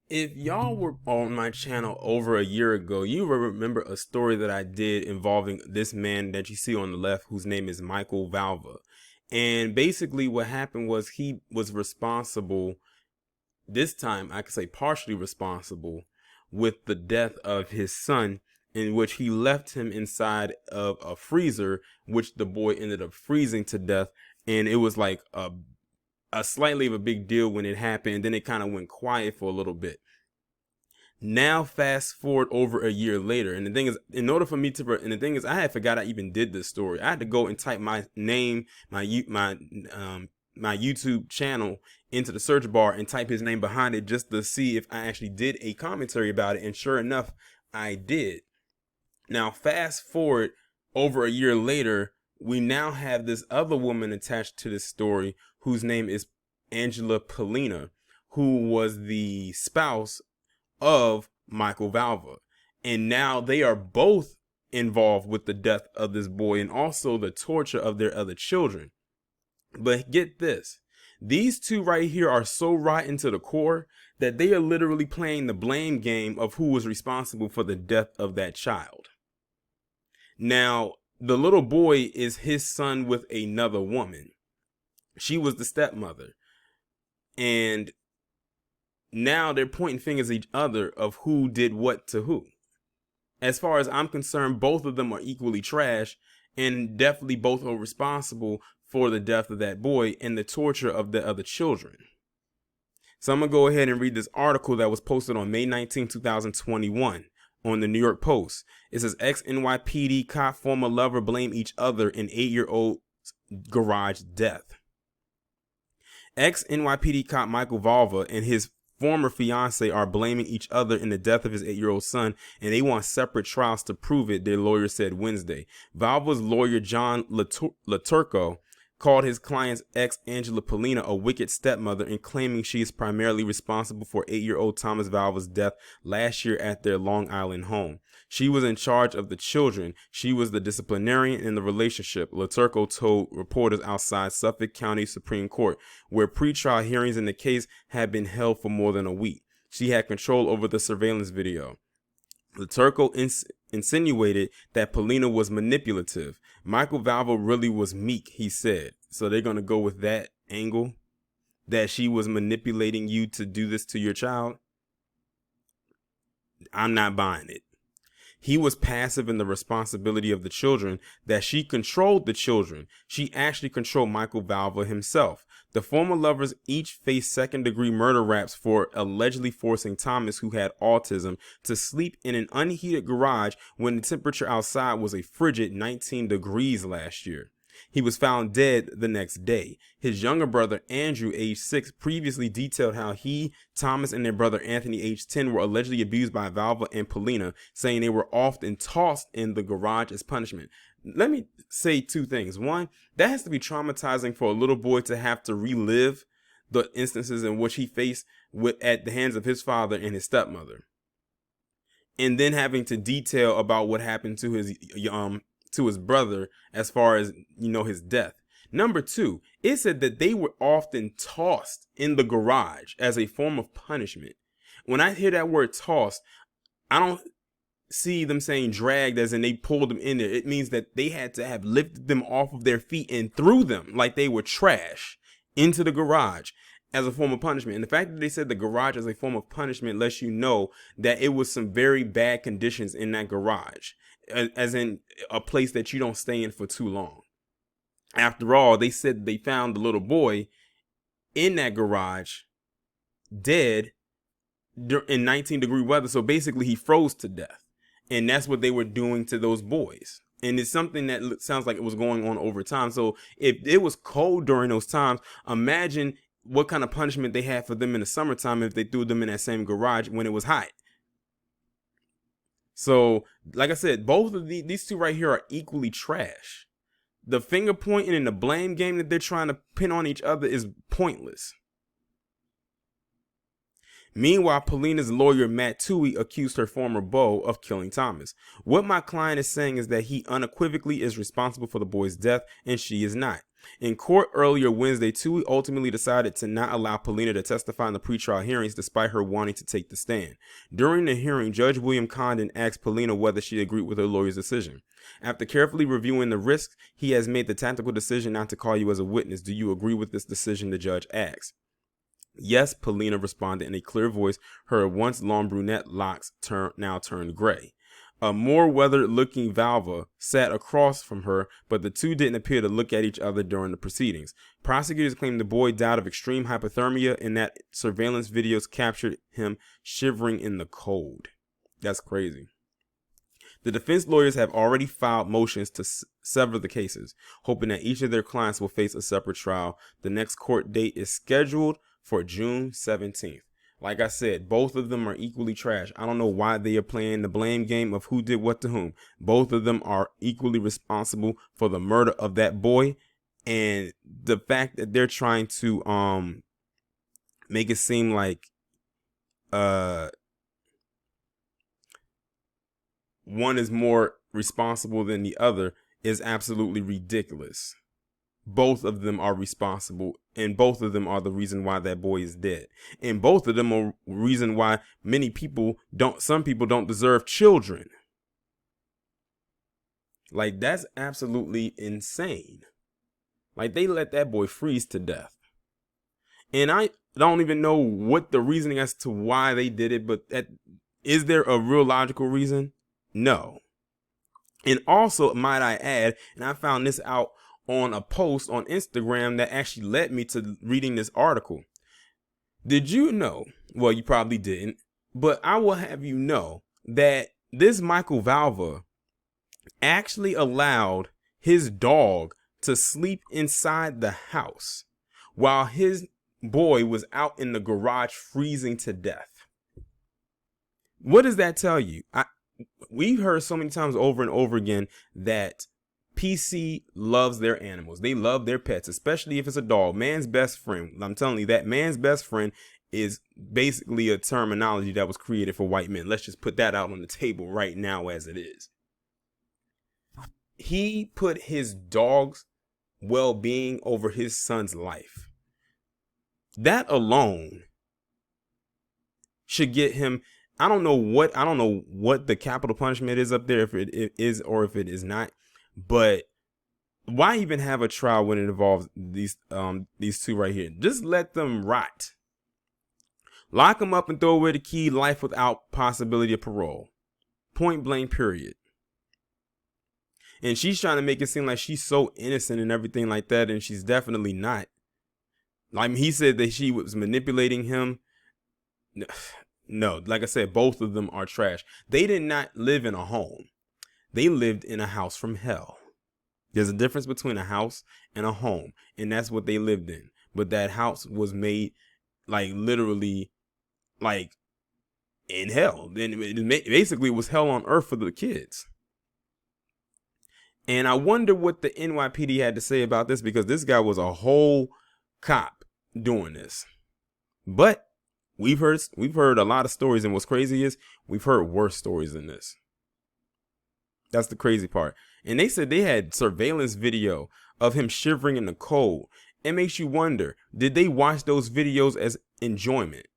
If y'all were on my channel over a year ago, you will remember a story that I did involving this man that you see on the left, whose name is Michael Valva. And basically what happened was he was responsible, this time I could say partially responsible, with the death of his son, in which he left him inside of a freezer, which the boy ended up freezing to death. And it was like a slightly of a big deal when it happened, and then it kind of went quiet for a little bit. Now fast forward over a year later, and the thing is, in order for me to, and the thing is, I had forgot I even did this story. I had to go and type my name, my YouTube channel into the search bar and type his name behind it just to see if I actually did a commentary about it. And sure enough, I did. Now fast forward over a year later, we now have this other woman attached to this story whose name is Angela Pollina, who was the spouse of Michael Valva. And now they are both involved with the death of this boy and also the torture of their other children. But get this, these two right here are so rotten to the core that they are literally playing the blame game of who was responsible for the death of that child. Now, the little boy is his son with another woman. She was the stepmother. And now they're pointing fingers at each other of who did what to who. As far as I'm concerned, both of them are equally trash, and definitely both are responsible for the death of that boy and the torture of the other children. So I'm going to go ahead and read this article that was posted on May 19, 2021 on the New York Post. It says, ex-NYPD cop former lover blame each other in 8-year-old garage death. Ex-NYPD cop Michael Valva and his former fiance are blaming each other in the death of his 8-year-old son, and they want separate trials to prove it, their lawyer said Wednesday. Valva's lawyer, John Laturco, called his client's ex, Angela Pollina, a wicked stepmother, and claiming she is primarily responsible for 8-year-old Thomas Valva's death last year at their Long Island home. She was in charge of the children. She was the disciplinarian in the relationship, Laturco told reporters outside Suffolk County Supreme Court, where pretrial hearings in the case had been held for more than a week. She had control over the surveillance video. Laturco insinuated that Pollina was manipulative. Michael Valva really was meek, he said. So they're going to go with that angle, that she was manipulating you to do this to your child. I'm not buying it. He was passive in the responsibility of the children, that she controlled the children. She actually controlled Michael Valva himself. The former lovers each faced second-degree murder raps for allegedly forcing Thomas, who had autism, to sleep in an unheated garage when the temperature outside was a frigid 19 degrees last year. He was found dead the next day. His younger brother, Andrew, age 6, previously detailed how he, Thomas, and their brother Anthony, age 10, were allegedly abused by Valva and Pollina, saying they were often tossed in the garage as punishment. Let me say two things. One, that has to be traumatizing for a little boy to have to relive the instances in which he faced at the hands of his father and his stepmother. And then having to detail about what happened to his brother as far as, his death. Number two, it said that they were often tossed in the garage as a form of punishment. When I hear that word tossed, I don't see them saying dragged as in they pulled them in there. It means that they had to have lifted them off of their feet and threw them like they were trash into the garage as a form of punishment. And the fact that they said the garage as a form of punishment lets you know that it was some very bad conditions in that garage, as in a place that you don't stay in for too long. After all, they said they found the little boy in that garage dead in 19-degree weather. So basically he froze to death. And that's what they were doing to those boys. And it's something that sounds like it was going on over time. So if it was cold during those times, imagine what kind of punishment they had for them in the summertime if they threw them in that same garage when it was hot. So, like I said, both of these two right here are equally trash. The finger pointing and the blame game that they're trying to pin on each other is pointless. Meanwhile, Pollina's lawyer, Matt Toohey, accused her former beau of killing Thomas. What my client is saying is that he unequivocally is responsible for the boy's death, and she is not. In court earlier Wednesday, Tui ultimately decided to not allow Pollina to testify in the pretrial hearings despite her wanting to take the stand. During the hearing, Judge William Condon asked Pollina whether she agreed with her lawyer's decision. After carefully reviewing the risks, he has made the tactical decision not to call you as a witness. Do you agree with this decision? The judge asked. Yes, Pollina responded in a clear voice, her once long brunette locks now turned gray. A more weathered-looking Valva sat across from her, but the two didn't appear to look at each other during the proceedings. Prosecutors claim the boy died of extreme hypothermia and that surveillance videos captured him shivering in the cold. That's crazy. The defense lawyers have already filed motions to sever the cases, hoping that each of their clients will face a separate trial. The next court date is scheduled for June 17th. Like I said, both of them are equally trash. I don't know why they are playing the blame game of who did what to whom. Both of them are equally responsible for the murder of that boy, and the fact that they're trying to make it seem like one is more responsible than the other is absolutely ridiculous. Both of them are responsible, and both of them are the reason why that boy is dead. And both of them are the reason why some people don't deserve children. Like, that's absolutely insane. Like, they let that boy freeze to death. And I don't even know what the reasoning as to why they did it, but is there a real logical reason? No. And also, might I add, and I found this out on a post on Instagram that actually led me to reading this article. Did you know? Well, you probably didn't, but I will have you know that this Michael Valva actually allowed his dog to sleep inside the house while his boy was out in the garage freezing to death. What does that tell you? We've heard so many times over and over again that PC loves their animals. They love their pets, especially if it's a dog. Man's best friend. I'm telling you, that man's best friend is basically a terminology that was created for white men. Let's just put that out on the table right now as it is. He put his dog's well-being over his son's life. That alone should get him. I don't know what the capital punishment is up there, if it is or if it is not. But why even have a trial when it involves these two right here? Just let them rot. Lock them up and throw away the key. Life without possibility of parole. Point blank, period. And she's trying to make it seem like she's so innocent and everything like that, and she's definitely not. Like, he said that she was manipulating him. No, like I said, both of them are trash. They did not live in a home. They lived in a house from hell. There's a difference between a house and a home, and that's what they lived in. But that house was made, like, literally, like, in hell. Then basically it was hell on earth for the kids. And I wonder what the NYPD had to say about this, because this guy was a whole cop doing this. But we've heard a lot of stories, and what's crazy is we've heard worse stories than this. That's the crazy part. And they said they had surveillance video of him shivering in the cold. It makes you wonder, did they watch those videos as enjoyment?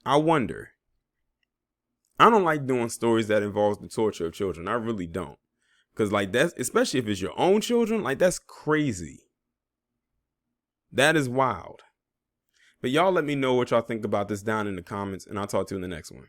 I wonder. I don't like doing stories that involves the torture of children. I really don't. Because, like, that's, especially if it's your own children, like, that's crazy. That is wild. But y'all let me know what y'all think about this down in the comments, and I'll talk to you in the next one.